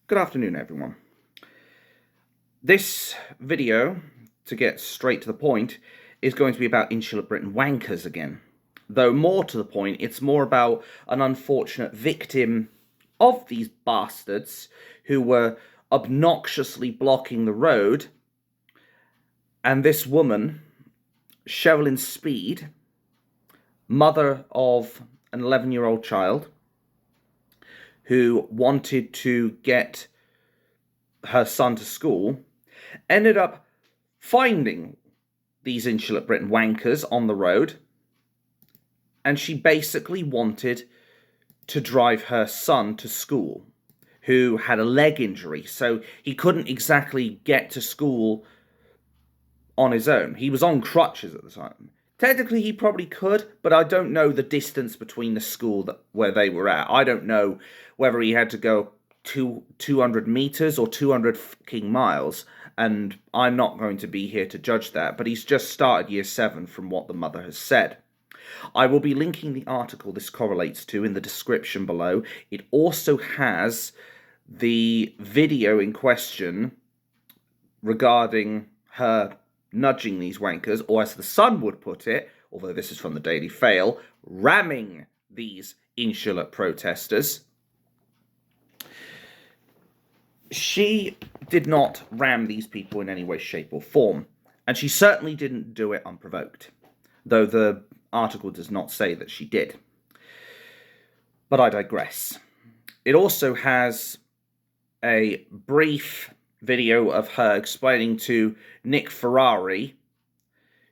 Good afternoon, everyone. This video, to get straight to the point, is going to be about insular Britain wankers again. Though more to the point, it's more about an unfortunate victim of these bastards who were obnoxiously blocking the road. And this woman, Sherilyn Speed, mother of an 11-year-old child, who wanted to get her son to school, ended up finding these insular Britain wankers on the road, and she basically wanted to drive her son to school, who had a leg injury, so he couldn't exactly get to school on his own. He was on crutches at the time. Technically, he probably could, but I don't know the distance between the school where they were at. I don't know whether he had to go 200 meters or 200 fucking miles, and I'm not going to be here to judge that, but he's just started year 7 from what the mother has said. I will be linking the article this correlates to in the description below. It also has the video in question regarding her nudging these wankers, or as the Sun would put it, although this is from the Daily Fail, ramming these insular protesters. She did not ram these people in any way, shape, or form, and she certainly didn't do it unprovoked, though the article does not say that she did. But I digress. It also has a brief video of her explaining to Nick Ferrari,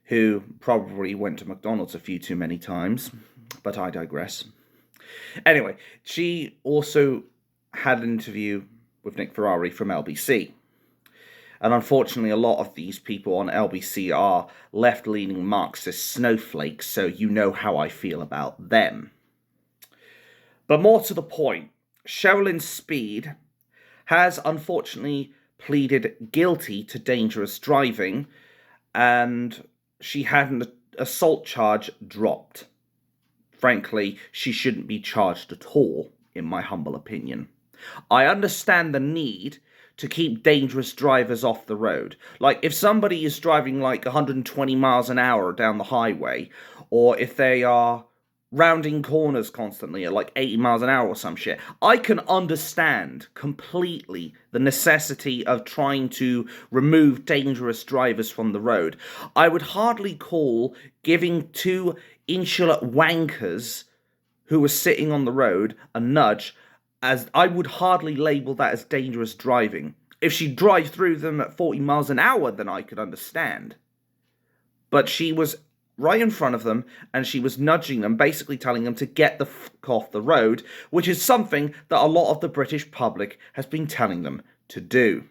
who probably went to McDonald's a few too many times, but I digress. Anyway, she also had an interview with Nick Ferrari from LBC. And unfortunately, a lot of these people on LBC are left-leaning Marxist snowflakes, so you know how I feel about them. But more to the point, Sherilyn Speed has unfortunately pleaded guilty to dangerous driving, and she had an assault charge dropped. Frankly, she shouldn't be charged at all, in my humble opinion. I understand the need to keep dangerous drivers off the road. Like, if somebody is driving like 120 miles an hour down the highway, or if they are rounding corners constantly at like 80 miles an hour or some shit, I can understand completely the necessity of trying to remove dangerous drivers from the road. I would hardly call giving 2 insular wankers who were sitting on the road a nudge, as I would hardly label that as dangerous driving. If she drive through them at 40 miles an hour, then I could understand. But she was right in front of them, and she was nudging them, basically telling them to get the fuck off the road, which is something that a lot of the British public has been telling them to do.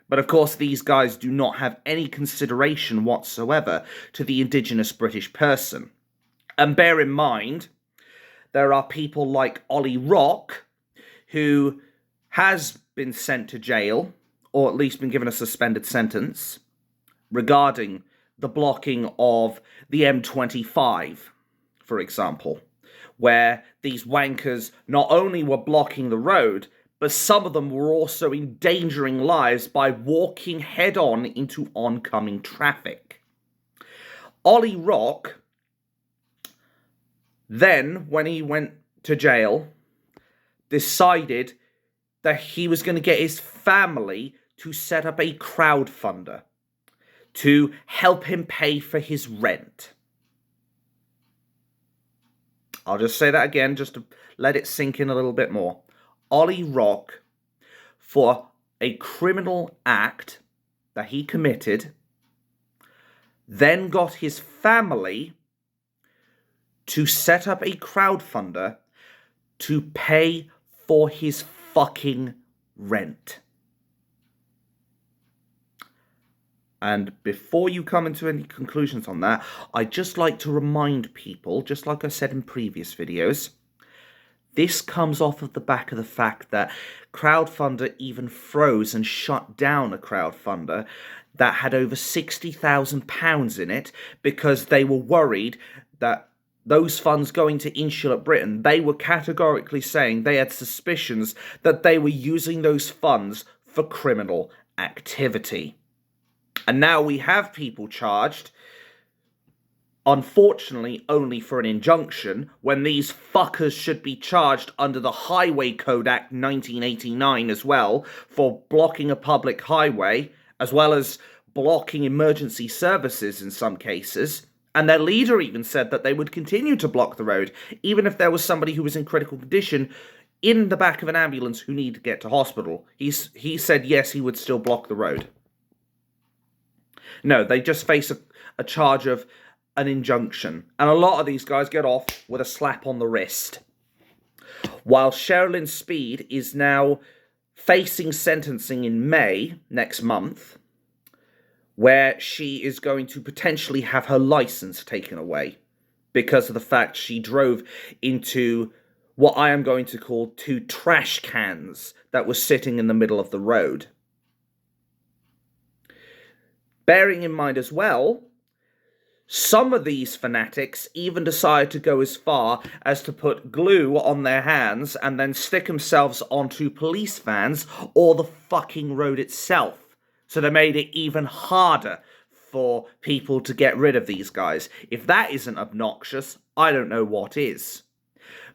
But of course, these guys do not have any consideration whatsoever to the indigenous British person. And bear in mind, there are people like Olly who has been sent to jail, or at least been given a suspended sentence, regarding the blocking of the M25, for example, where these wankers not only were blocking the road, but some of them were also endangering lives by walking head-on into oncoming traffic. Olly then, when he went to jail, decided that he was going to get his family to set up a crowdfunder to help him pay for his rent. I'll just say that again, just to let it sink in a little bit more. Olly, for a criminal act that he committed, then got his family to set up a crowdfunder to pay for his fucking rent. And before you come into any conclusions on that, I'd just like to remind people, just like I said in previous videos, this comes off of the back of the fact that Crowdfunder even froze and shut down a crowdfunder that had over £60,000 in it because they were worried that those funds going to insulate Britain, they were categorically saying they had suspicions that they were using those funds for criminal activity. And now we have people charged, unfortunately only for an injunction, when these fuckers should be charged under the Highway Code Act 1989 as well, for blocking a public highway, as well as blocking emergency services in some cases. And their leader even said that they would continue to block the road, even if there was somebody who was in critical condition in the back of an ambulance who needed to get to hospital. He said yes, he would still block the road. No, they just face a charge of an injunction. And a lot of these guys get off with a slap on the wrist. While Sherilyn Speed is now facing sentencing in May next month, where she is going to potentially have her license taken away because of the fact she drove into what I am going to call 2 trash cans that were sitting in the middle of the road. Bearing in mind as well, some of these fanatics even decide to go as far as to put glue on their hands and then stick themselves onto police vans or the fucking road itself. So they made it even harder for people to get rid of these guys. If that isn't obnoxious, I don't know what is.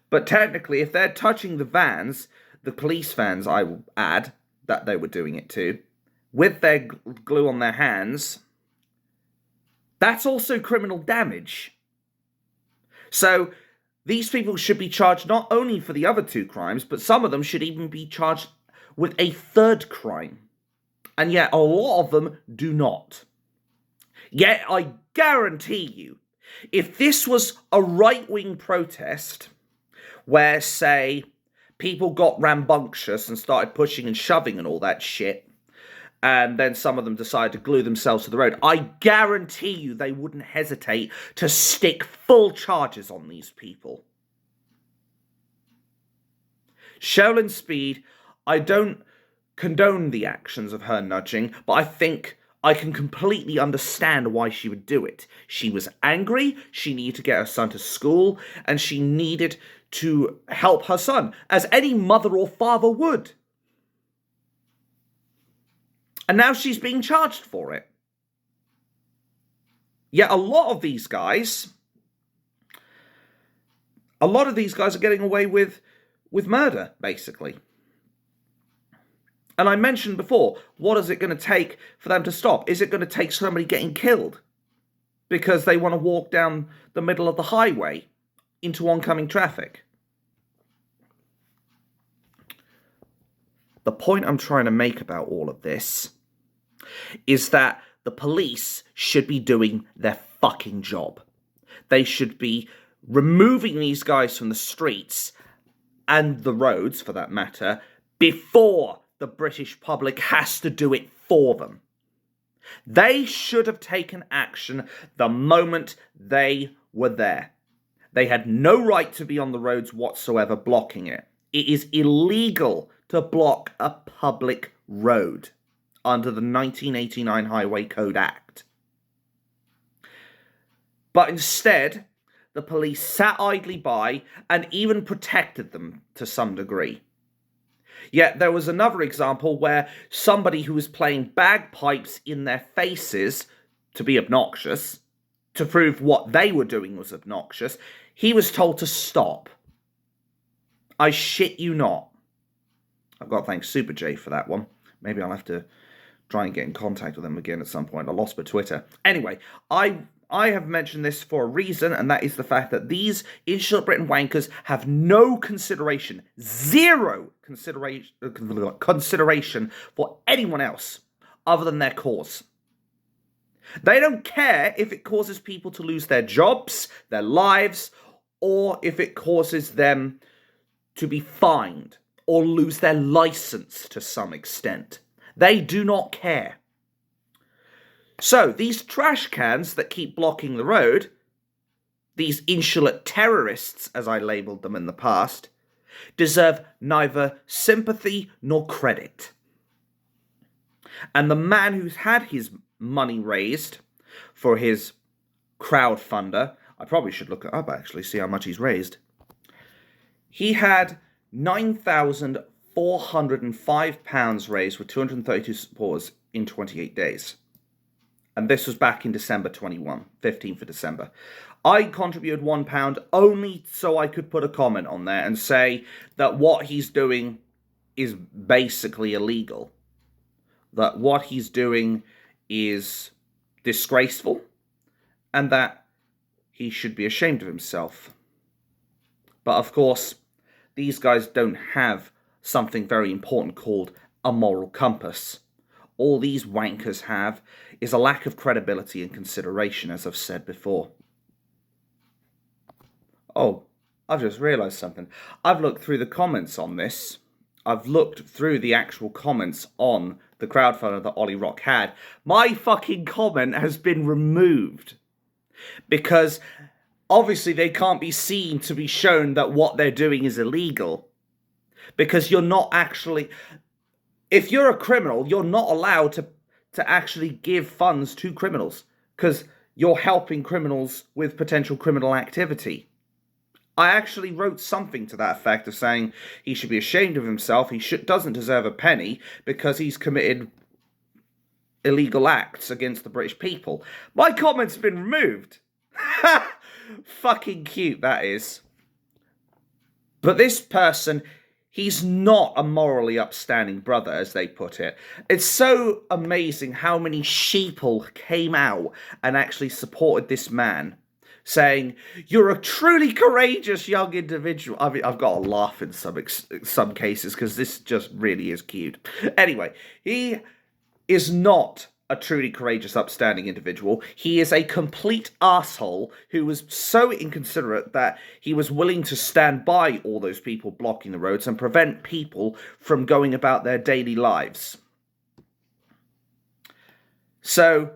But technically, if they're touching the vans, the police vans, I will add, that they were doing it to, with their glue on their hands, that's also criminal damage. So these people should be charged not only for the other 2 crimes, but some of them should even be charged with a 3rd crime. And yet a lot of them do not. Yet I guarantee you, if this was a right-wing protest where, say, people got rambunctious and started pushing and shoving and all that shit, and then some of them decided to glue themselves to the road, I guarantee you they wouldn't hesitate to stick full charges on these people. Sherilyn Speed, I don't condone the actions of her nudging, but I think I can completely understand why she would do it. She was angry, she needed to get her son to school, and she needed to help her son, as any mother or father would. And now she's being charged for it. Yet a lot of these guys are getting away with murder, basically. And I mentioned before, what is it going to take for them to stop? Is it going to take somebody getting killed because they want to walk down the middle of the highway into oncoming traffic? The point I'm trying to make about all of this is that the police should be doing their fucking job. They should be removing these guys from the streets and the roads, for that matter, before the British public has to do it for them. They should have taken action the moment they were there. They had no right to be on the roads whatsoever blocking it. It is illegal to block a public road under the 1989 Highway Code Act. But instead, the police sat idly by and even protected them to some degree. Yet there was another example where somebody who was playing bagpipes in their faces to be obnoxious, to prove what they were doing was obnoxious, he was told to stop. I shit you not. I've got to thank Super J for that one. Maybe I'll have to try and get in contact with them again at some point. I lost my Twitter. Anyway, I have mentioned this for a reason, and that is the fact that these insulate Britain wankers have no consideration, zero consideration for anyone else other than their cause. They don't care if it causes people to lose their jobs, their lives, or if it causes them to be fined or lose their license to some extent. They do not care. So, these trash cans that keep blocking the road, these insulate terrorists, as I labelled them in the past, deserve neither sympathy nor credit. And the man who's had his money raised for his crowdfunder, I probably should look it up, actually, see how much he's raised. He had £9,405 raised with 232 supporters in 28 days. And this was back in December 21, 15th of December. I contributed £1 only so I could put a comment on there and say that what he's doing is basically illegal. That what he's doing is disgraceful and that he should be ashamed of himself. But of course, these guys don't have something very important called a moral compass. All these wankers have is a lack of credibility and consideration, as I've said before. Oh, I've just realised something. I've looked through the comments on this. I've looked through the actual comments on the crowdfunder that Olly Rock had. My fucking comment has been removed. Because obviously they can't be seen to be shown that what they're doing is illegal. Because you're not actually... If you're a criminal, you're not allowed to actually give funds to criminals. Because you're helping criminals with potential criminal activity. I actually wrote something to that effect of saying he should be ashamed of himself, doesn't deserve a penny because he's committed illegal acts against the British people. My comment's been removed. Fucking cute, that is. But this person, he's not a morally upstanding brother, as they put it. It's so amazing how many sheeple came out and actually supported this man, saying, "You're a truly courageous young individual." I mean, I've got to laugh in some cases because this just really is cute. Anyway, he is not a truly courageous, upstanding individual. He is a complete asshole who was so inconsiderate that he was willing to stand by all those people blocking the roads and prevent people from going about their daily lives. So,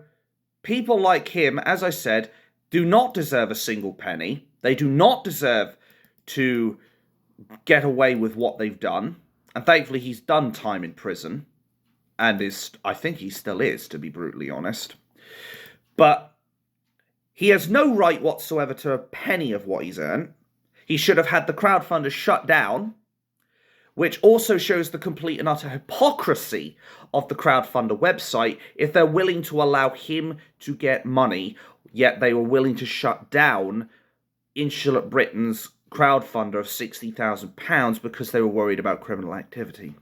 people like him, as I said, do not deserve a single penny. They do not deserve to get away with what they've done. And thankfully, he's done time in prison. And I think he still is, to be brutally honest. But he has no right whatsoever to a penny of what he's earned. He should have had the crowdfunder shut down, which also shows the complete and utter hypocrisy of the crowdfunder website if they're willing to allow him to get money, yet they were willing to shut down Insulate Britain's crowdfunder of £60,000 because they were worried about criminal activity.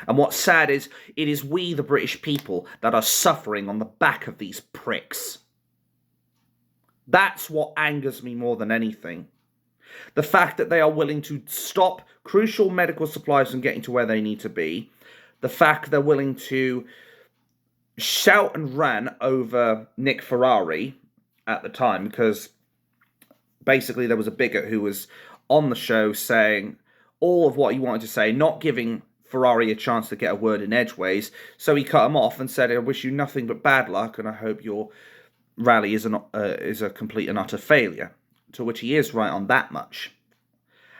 And what's sad is, it is we, the British people, that are suffering on the back of these pricks. That's what angers me more than anything. The fact that they are willing to stop crucial medical supplies from getting to where they need to be. The fact they're willing to shout and rant over Nick Ferrari at the time, because basically there was a bigot who was on the show saying all of what he wanted to say, not giving Ferrari a chance to get a word in edgeways, so he cut him off and said, "I wish you nothing but bad luck, and I hope your rally is a complete and utter failure," to which he is right on that much.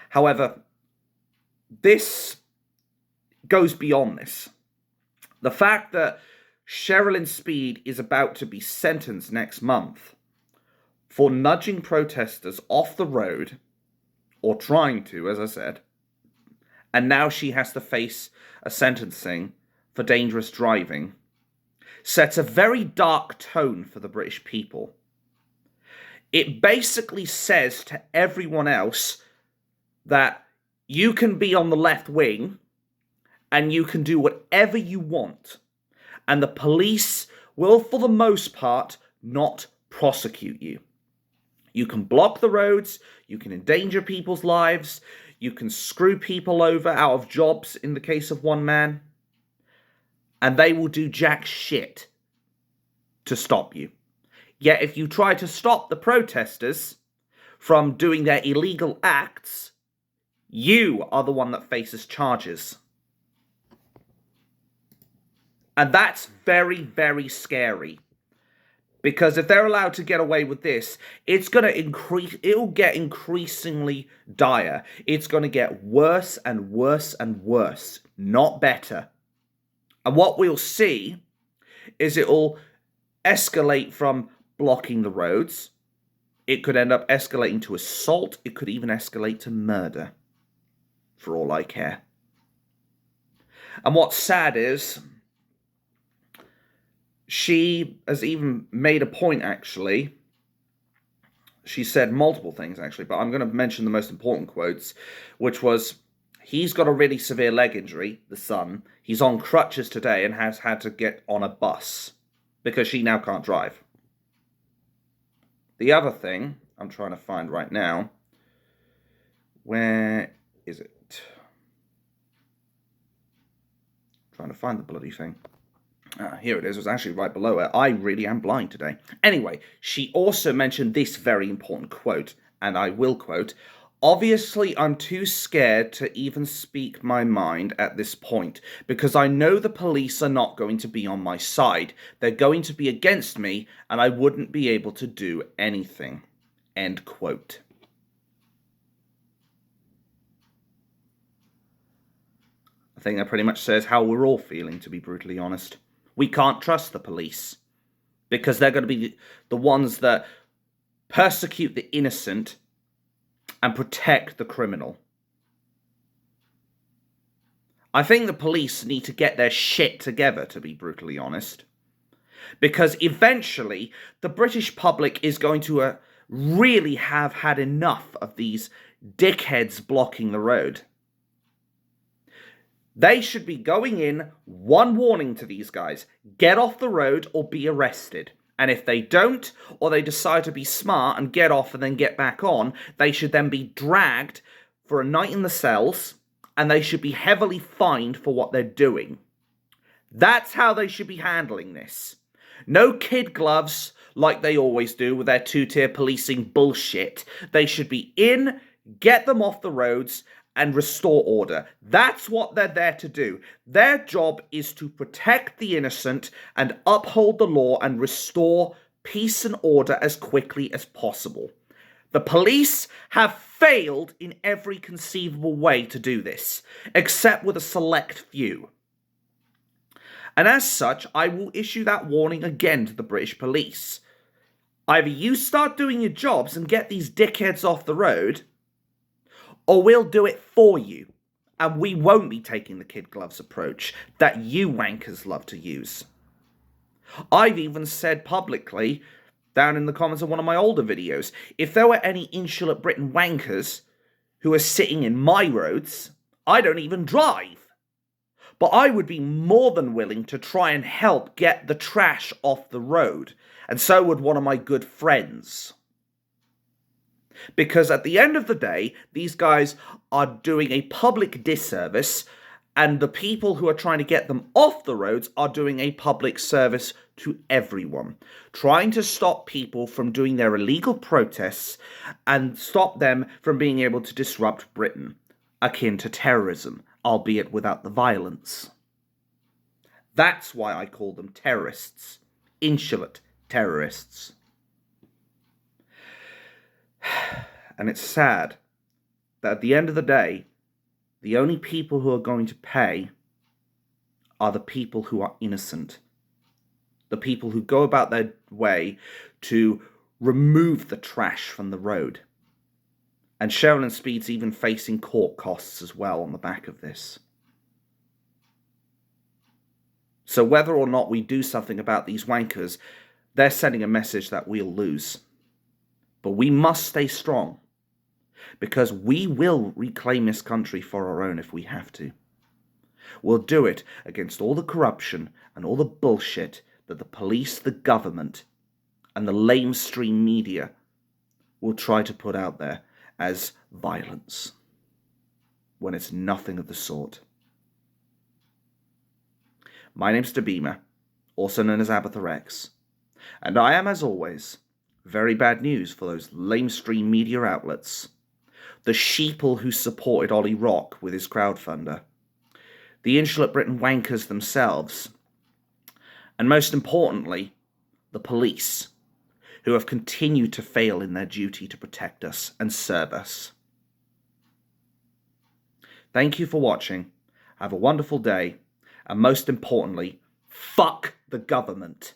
However, this goes beyond this. The fact that Sherilyn Speed is about to be sentenced next month for nudging protesters off the road, or trying to, as I said, and now she has to face a sentencing for dangerous driving, sets a very dark tone for the British people. It basically says to everyone else that you can be on the left wing and you can do whatever you want, and the police will, for the most part, not prosecute you. You can block the roads, you can endanger people's lives, you can screw people over out of jobs in the case of one man, and they will do jack shit to stop you. Yet if you try to stop the protesters from doing their illegal acts, you are the one that faces charges. And that's very, very scary. Because if they're allowed to get away with this, it's going to it'll get increasingly dire. It's going to get worse and worse and worse, not better. And what we'll see is it'll escalate from blocking the roads It could end up escalating to assault. It could even escalate to murder, for all I care. And what's sad is, she has even made a point, actually. She said multiple things, actually, but I'm going to mention the most important quotes, which was, he's got a really severe leg injury, the son. He's on crutches today and has had to get on a bus because she now can't drive. The other thing I'm trying to find right now, where is it? I'm trying to find the bloody thing. Here it is. It was actually right below it. I really am blind today. Anyway, she also mentioned this very important quote, and I will quote, "Obviously, I'm too scared to even speak my mind at this point, because I know the police are not going to be on my side. They're going to be against me, and I wouldn't be able to do anything." End quote. I think that pretty much says how we're all feeling, to be brutally honest. We can't trust the police, because they're going to be the ones that persecute the innocent and protect the criminal. I think the police need to get their shit together, to be brutally honest, because eventually the British public is going to really have had enough of these dickheads blocking the road. They should be going in, one warning to these guys: get off the road or be arrested. And if they don't, or they decide to be smart and get off and then get back on, they should then be dragged for a night in the cells, and they should be heavily fined for what they're doing. That's how they should be handling this. No kid gloves like they always do with their two-tier policing bullshit. They should be in, get them off the roads, and restore order. That's what they're there to do. Their job is to protect the innocent and uphold the law and restore peace and order as quickly as possible. The police have failed in every conceivable way to do this, except with a select few. And as such, I will issue that warning again to the British police. Either you start doing your jobs and get these dickheads off the road, or we'll do it for you, and we won't be taking the kid gloves approach that you wankers love to use. I've even said publicly, down in the comments of one of my older videos, if there were any insulate Britain wankers who are sitting in my roads, I don't even drive. But I would be more than willing to try and help get the trash off the road, and so would one of my good friends. Because at the end of the day, these guys are doing a public disservice, and the people who are trying to get them off the roads are doing a public service to everyone, trying to stop people from doing their illegal protests and stop them from being able to disrupt Britain, akin to terrorism, albeit without the violence. That's why I call them terrorists, insulate terrorists. And it's sad that at the end of the day, the only people who are going to pay are the people who are innocent. The people who go about their way to remove the trash from the road. And Sherilyn Speed's even facing court costs as well on the back of this. So whether or not we do something about these wankers, they're sending a message that we'll lose. But we must stay strong, because we will reclaim this country for our own if we have to. We'll do it against all the corruption and all the bullshit that the police, the government, and the lamestream media will try to put out there as violence, when it's nothing of the sort. My name's Dabima, also known as Abatha X, and I am, as always, very bad news for those lamestream media outlets, the sheeple who supported Olly Rock with his crowdfunder, the Insulate Britain wankers themselves, and most importantly, the police, who have continued to fail in their duty to protect us and serve us. Thank you for watching. Have a wonderful day, and most importantly, fuck the government.